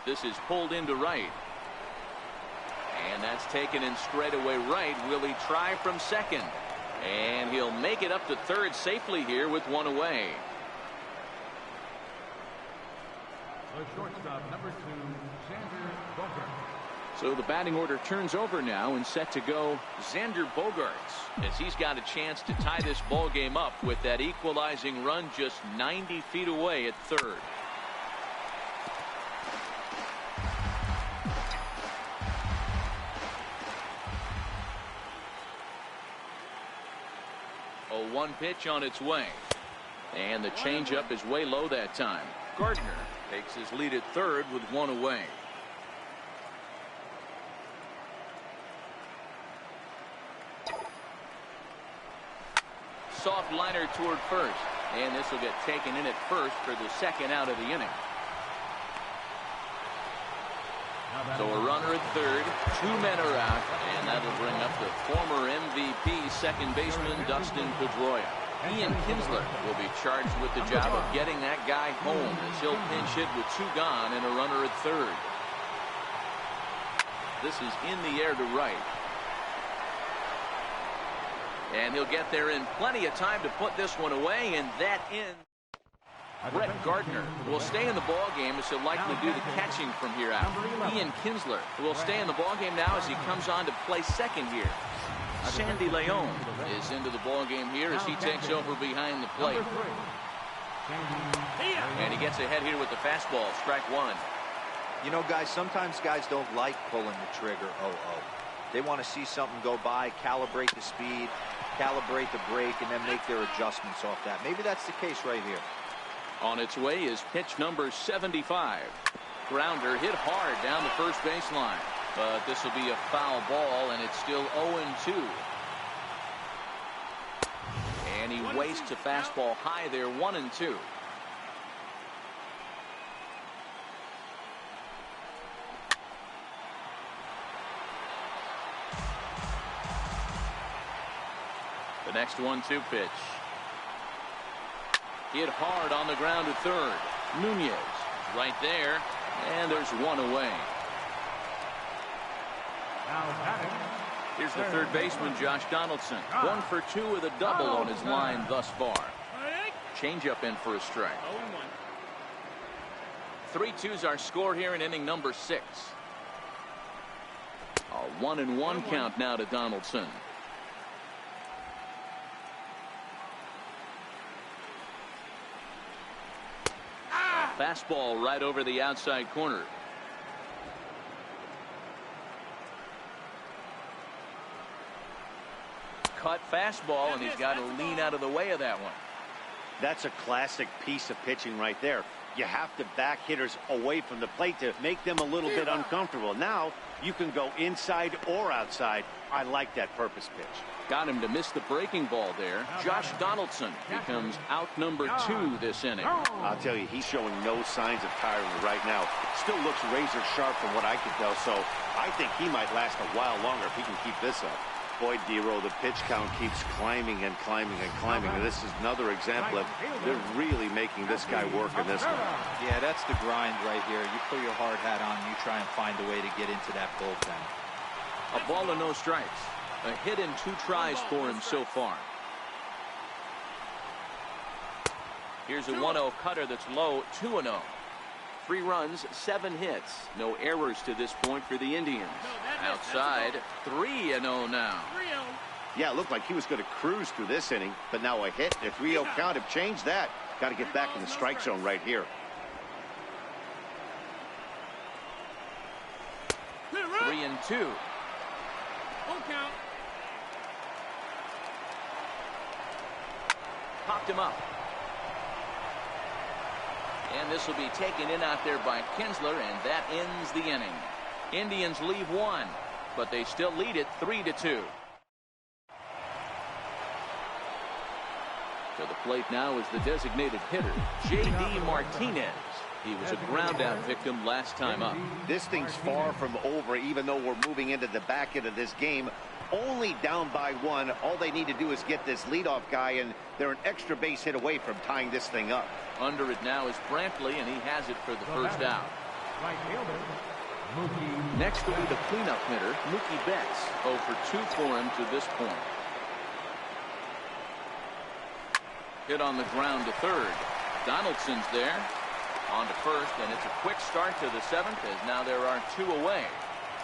This is pulled into right. And that's taken in straightaway right. Will he try from second? And he'll make it up to third safely here with 1 away. The shortstop, number 2, Xander Bogaerts. So the batting order turns over now and set to go Xander Bogaerts as he's got a chance to tie this ball game up with that equalizing run just 90 feet away at third. A 1 pitch on its way. And the changeup is way low that time. Gardner takes his lead at third with 1 away. Soft liner toward first. And this will get taken in at first for the 2nd out of the inning. So a runner at third, 2 men are out, and that'll bring up the former MVP second baseman Dustin Pedroia. Ian Kinsler will be charged with the job of getting that guy home as he'll pinch hit with 2 gone and a runner at third. This is in the air to right. And he'll get there in plenty of time to put this one away, and that ends. Brett Gardner will stay in the ball game as he'll likely do the catching from here out. Ian Kinsler will stay in the ball game now as he comes on to play second here. Sandy Leon is into the ball game here as he takes over behind the plate. And he gets ahead here with the fastball, strike one. You know, guys, sometimes guys don't like pulling the trigger 0-0. They want to see something go by, calibrate the speed, calibrate the break, and then make their adjustments off that. Maybe that's the case right here. On its way is pitch number 75. Grounder hit hard down the first baseline. But this will be a foul ball, and it's still 0-2. And he wastes a fastball high there, 1-2. The next 1-2 pitch. Hit hard on the ground at third. Nunez right there, and there's one away. Here's the third baseman, Josh Donaldson. 1 for 2 with a double on his line thus far. Changeup in for a strike. 3-2's our score here in inning number 6. A 1-1 count now to Donaldson. Fastball right over the outside corner. Cut fastball, and he's got to lean out of the way of that one. That's a classic piece of pitching right there. You have to back hitters away from the plate to make them a little bit uncomfortable. Now you can go inside or outside. I like that purpose pitch. Got him to miss the breaking ball there. Josh Donaldson becomes out number 2 this inning. I'll tell you, he's showing no signs of tiring right now. Still looks razor sharp from what I can tell, so I think he might last a while longer if he can keep this up. Boy, Dero, the pitch count keeps climbing and climbing and climbing, and this is another example of they're really making this guy work in this one. Yeah, that's the grind right here. You put your hard hat on, you try and find a way to get into that bullpen. A ball and no strikes. A hit in 2 tries for him so far. Here's a 1-0 cutter that's low, 2-0. 3 runs, 7 hits. No errors to this point for the Indians. Outside, 3-0 now. Yeah, it looked like he was going to cruise through this inning, but now a hit and a 3-0 count have changed that. Got to get back in the strike zone right here. 3-2. Count. Popped him up. And this will be taken in out there by Kinsler, and that ends the inning. Indians leave 1, but they still lead it 3-2. To the plate now is the designated hitter, J.D. Martinez. He was a ground-out victim last time up. This thing's far from over, even though we're moving into the back end of this game. Only down by 1. All they need to do is get this leadoff guy, and they're an extra base hit away from tying this thing up. Under it now is Brantley, and he has it for the first out. Next will be the cleanup hitter, Mookie Betts. 0 for 2 for him to this point. Hit on the ground to third. Donaldson's there. On to first, and it's a quick start to the 7th, as now there are 2 away.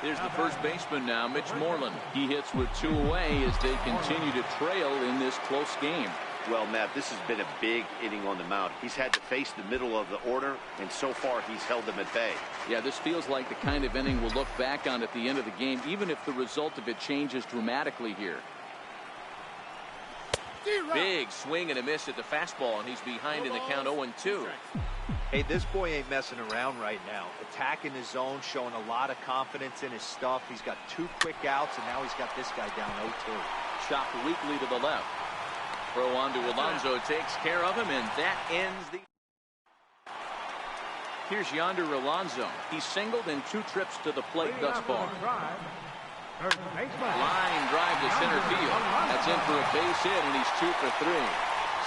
There's the first baseman now, Mitch Moreland. He hits with 2 away as they continue to trail in this close game. Well, Matt, this has been a big inning on the mound. He's had to face the middle of the order, and so far he's held them at bay. Yeah, this feels like the kind of inning we'll look back on at the end of the game, even if the result of it changes dramatically here. Big swing and a miss at the fastball, and he's behind in the count 0-2. Hey, this boy ain't messing around right now. Attacking his zone, showing a lot of confidence in his stuff. He's got 2 quick outs, and now he's got this guy down 0-2. Chopped weakly to the left. Throw on to Alonso, takes care of him, and that ends the... Here's Yonder Alonso. He's singled in 2 trips to the plate thus far. Line drive to center field. That's in for a base hit, and he's 2 for 3.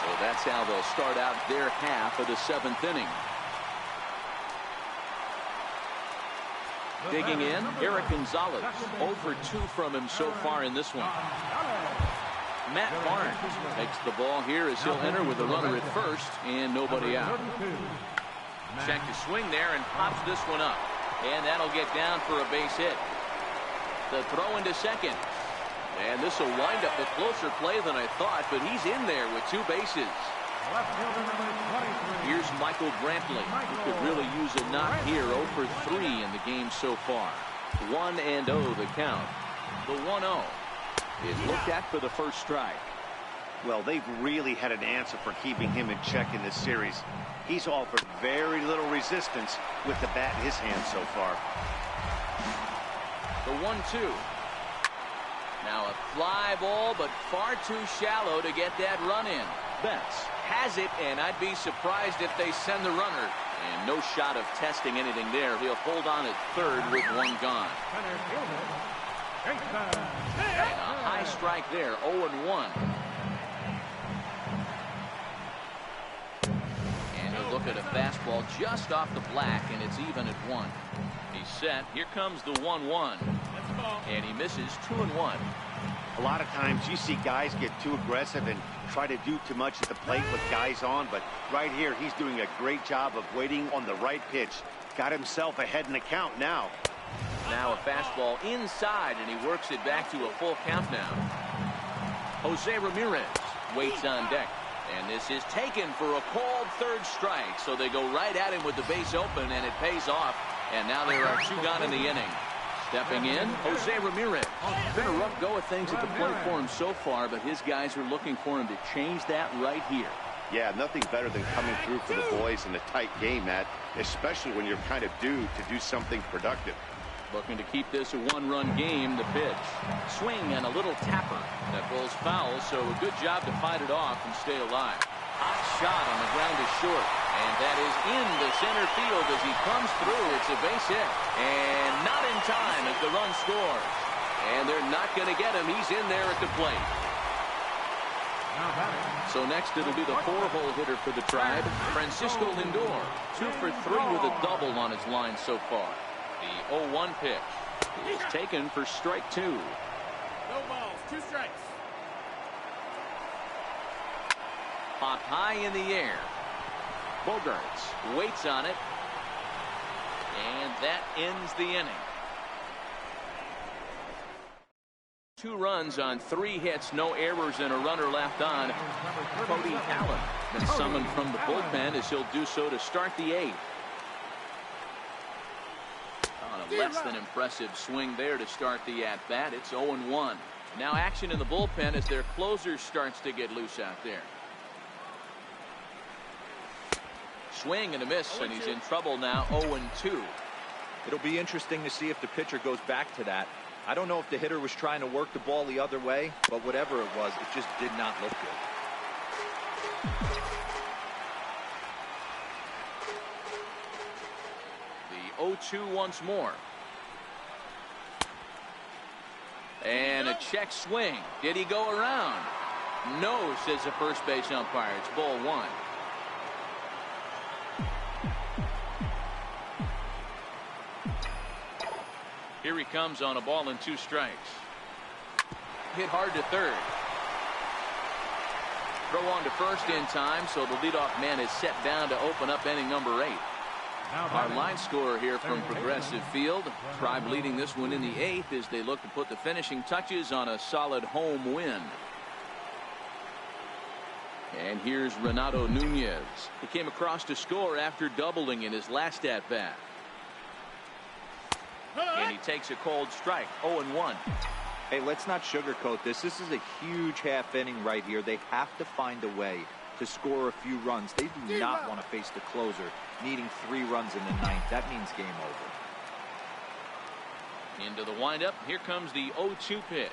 So that's how they'll start out their half of the 7th inning. Digging in, Eric Gonzalez. 0 for 2 from him so far in this one. Matt Barnes takes the ball here as he'll enter with a runner at first and nobody out. Check to swing there and pops this one up. And that'll get down for a base hit. The throw into second. And this will wind up a closer play than I thought, but he's in there with 2 bases. Here's Michael Brantley, who could really use a knock here. 0 for 3 in the game so far. 1-0 the count. The 1-0 is looked at for the first strike. Well, they've really had an answer for keeping him in check in this series. He's offered very little resistance with the bat in his hand so far. The 1-2. Now a fly ball, but far too shallow to get that run in. Betts has it, and I'd be surprised if they send the runner. And no shot of testing anything there. He'll hold on at third with 1 gone. And a high strike there, 0-1. And you look at a fastball just off the black, and it's even at 1. He's set. Here comes the 1-1. And he misses 2-1. A lot of times you see guys get too aggressive and try to do too much at the plate with guys on, but right here he's doing a great job of waiting on the right pitch. Got himself ahead in the count now. Now a fastball inside, and he works it back to a full count now. Jose Ramirez waits on deck, and this is taken for a called third strike, so they go right at him with the base open, and it pays off. And now there are 2 gone in the inning. Stepping in, Jose Ramirez. Been a rough go of things at the plate for him so far, but his guys are looking for him to change that right here. Yeah, nothing better than coming through for the boys in a tight game, Matt, especially when you're kind of due to do something productive. Looking to keep this a 1-run game. The pitch. Swing and a little tapper. That ball's foul, so a good job to fight it off and stay alive. Hot shot on the ground is short. And that is into center field as he comes through. It's a base hit. And not in time as the run scores. And they're not going to get him. He's in there at the plate. So next it'll be the 4-hole hitter for the Tribe, Francisco Lindor. 2 for 3 with a double on his line so far. The 0-1 pitch is taken for strike 2. No balls, 2 strikes. Popped high in the air. Bogarts waits on it. And that ends the inning. 2 runs on 3 hits, no errors, and a runner left on. Cody Allen been summoned from the bullpen as he'll do so to start the 8th. On a less than impressive swing there to start the at-bat. It's 0-1. Now action in the bullpen as their closer starts to get loose out there. Swing and a miss, and he's in trouble now. 0-2. It'll be interesting to see if the pitcher goes back to that. I don't know if the hitter was trying to work the ball the other way, but whatever it was, it just did not look good. The 0-2 once more. And a check swing. Did he go around? No, says the first base umpire. It's ball 1. Here he comes on a ball and 2 strikes. Hit hard to third. Throw on to first in time, so the leadoff man is set down to open up inning number 8. Our line scorer here from Progressive Field. Tribe leading this one in the 8th as they look to put the finishing touches on a solid home win. And here's Renato Nunez. He came across to score after doubling in his last at-bat. And he takes a cold strike. 0-1. Hey, let's not sugarcoat this. This is a huge half inning right here. They have to find a way to score a few runs. They do not want to face the closer needing 3 runs in the 9th. That means game over. Into the windup. Here comes the 0-2 pitch.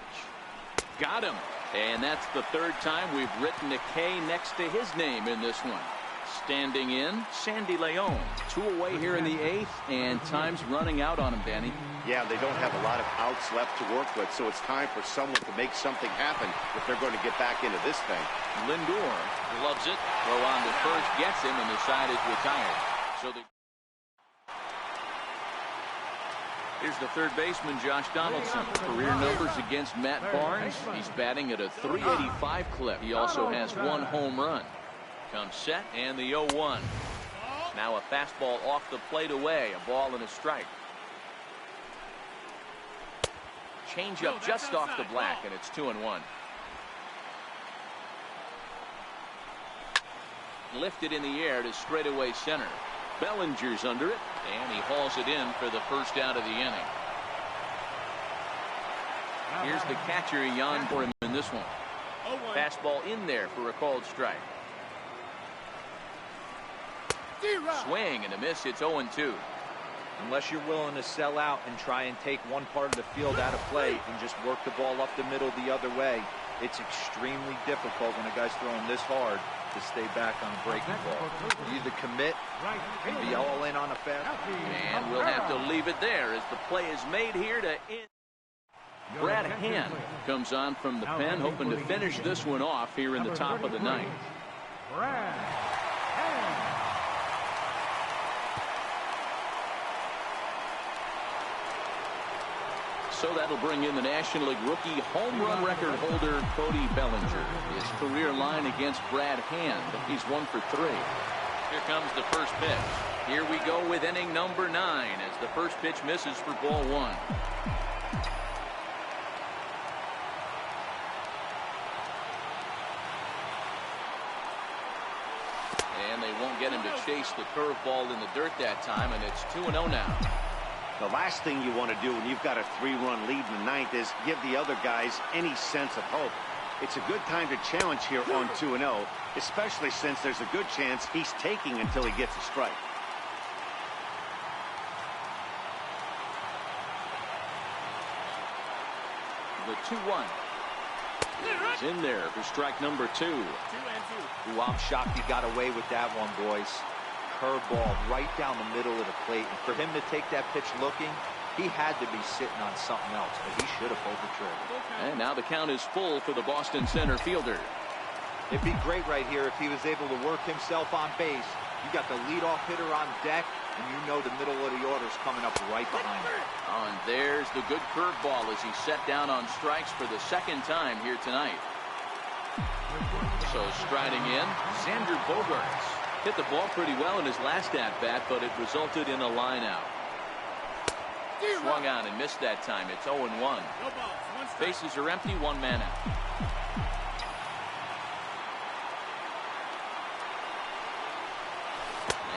Got him. And that's the 3rd time we've written a K next to his name in this one. Standing in, Sandy Leon. 2 away here in the 8th, and time's running out on him, Danny. Yeah, they don't have a lot of outs left to work with, so it's time for someone to make something happen if they're going to get back into this thing. Lindor loves it. Throw on to first, gets him, and the side is retired. So the Here's the third baseman, Josh Donaldson. Career numbers against Matt Barnes. He's batting at a .385 clip. He also has 1 home run. Comes set and the 0-1. Now a fastball off the plate away. A ball and a strike. Changeup just off the black, and it's 2-1. Lifted in the air to straightaway center. Bellinger's under it, and he hauls it in for the first out of the inning. Here's the catcher, Jan, for him in this one. Fastball in there for a called strike. Swing and a miss. It's 0-2. Unless you're willing to sell out and try and take one part of the field out of play and just work the ball up the middle the other way, it's extremely difficult when a guy's throwing this hard to stay back on a breaking ball. You either commit and be all in on a fastball. And we'll have to leave it there as the play is made here to end. Brad Hand comes on from the pen, hoping to finish this one off here in the top of the ninth. Brad Hand. So that'll bring in the National League rookie home run record holder, Cody Bellinger. His career line against Brad Hand. He's 1 for 3. Here comes the first pitch. Here we go with inning number 9 as the first pitch misses for ball 1. And they won't get him to chase the curveball in the dirt that time, and it's 2-0 now. The last thing you want to do when you've got a 3-run lead in the ninth is give the other guys any sense of hope. It's a good time to challenge here on 2-0, especially since there's a good chance he's taking until he gets a strike. The 2-1 is in there for strike number 2. 2-2. Ooh, I'm shocked he got away with that one, boys. Curveball right down the middle of the plate, and for him to take that pitch looking, he had to be sitting on something else, but he should have pulled the trigger. And now the count is full for the Boston center fielder. It'd be great right here if he was able to work himself on base. You got the leadoff hitter on deck, and you know the middle of the order is coming up right behind him. Oh, and there's the good curveball as he's set down on strikes for the second time here tonight. So striding in, Xander Bogaerts. Hit the ball pretty well in his last at-bat, but it resulted in a line-out. Swung on and missed that time. It's 0-1. No balls, 1 strike. Bases are empty, 1 man out.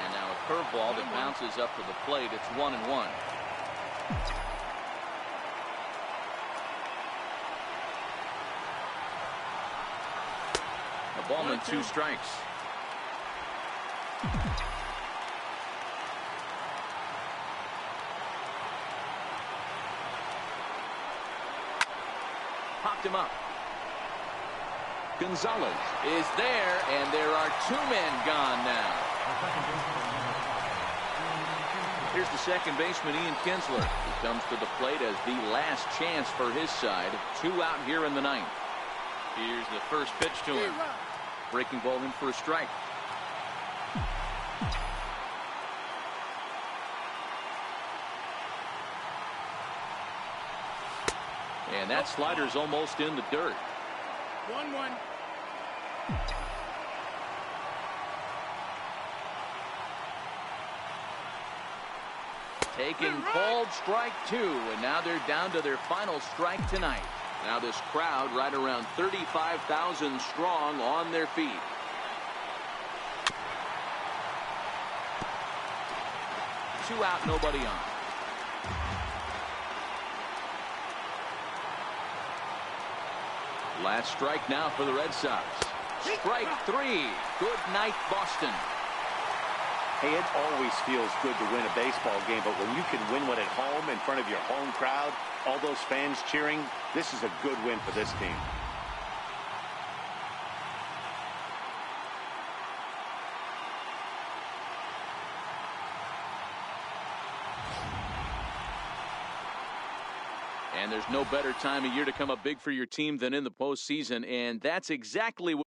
And now a curveball that bounces up to the plate. It's 1-1. A ball and 2 strikes. Popped him up. Gonzalez is there, and there are 2 men gone now. Here's the second baseman, Ian Kinsler. He comes to the plate as the last chance for his side. 2 out here in the ninth. Here's the first pitch to him. Breaking ball in for a strike. And that slider's almost in the dirt. 1-1. Taking called strike 2, and now they're down to their final strike tonight. Now this crowd right around 35,000 strong on their feet. Two out, nobody on. Last strike now for the Red Sox. Strike 3. Good night, Boston. Hey, it always feels good to win a baseball game, but when you can win one at home in front of your home crowd, all those fans cheering, this is a good win for this team. And there's no better time of year to come up big for your team than in the postseason, and that's exactly what